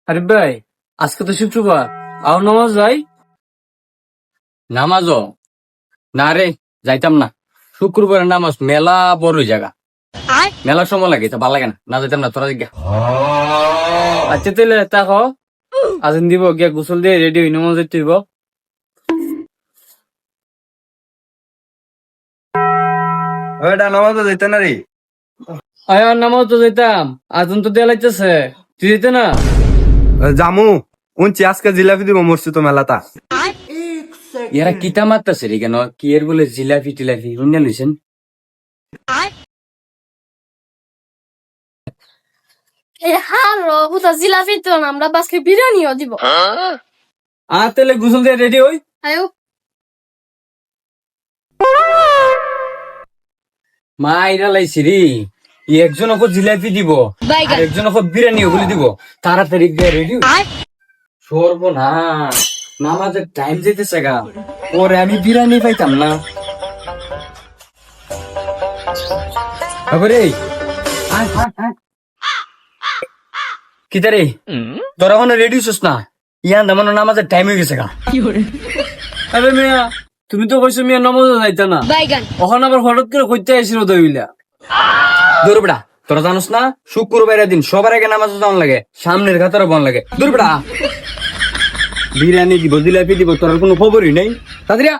আরে ভাই, আজকে তো শুক্রবার, আও নামাজ যাই। নামাজও না রে, যাইতাম না। শুক্রবারের নামাজ মেলা বড় জায়গা, মেলা সময় লাগে, তা ভালো লাগে না, না যাইতাম না, তোরা জিজ্ঞা। আচ্ছা তাহলে তাকো আজান দিব, গিয়া গোসল দিয়ে রেডি হই নামাজ যাইতে হইব। ওইটা নামাজও যেতে না রে। আয় নামাজ তো যাইতাম, আজান তো দেয়া লাগতেছে, তুই যেতে না? জামু উনছি আজকে জিলাপি দিব মরছি তো মেলাটা। এরা কিতা মারতাছে রে কেন? কি এর বলে জিলাপি টিলাপি শুনিয়া লইছেন? হালো হুতা জিলাপি তো না, আমরা বাসকে বিরিয়ানিও দিব। তাহলে গোসল দিয়ে রেডি হই। আয়ো মা এরা লাইছি রে, একজন ওকে জিলাপি দিব আর একজন ওকে বিরিয়ানি ওগুলি দিব। তাড়াতাড়ি রেডি সর্বনাশ, নামাজের টাইম যেতেছে গা, পরে আমি বিরিয়ানি পাইতাম না। তারপরে কিতা রে, তোরা ওখানে রেডি হইছিস না? ইয়ান দামান নামাজের টাইম হয়ে গেছে গা। আরে মিয়া, তুমি তো কইছো মিয়া নামাজ যাইতা না, ওখানে আবার হঠাৎ করে কইতে আইছিল দইলা। দূরবড়া, তোরা জানোস না শুক্রবারের দিন সবার আগে নামাজ যাওয়ান লাগে, সামনের ঘাতারও বন লাগে। দূরবড়া, বিরিয়ানি দিব জিলাপি দিব, তোর কোনো খবরই নেই। তাড়াতাড়ি আ।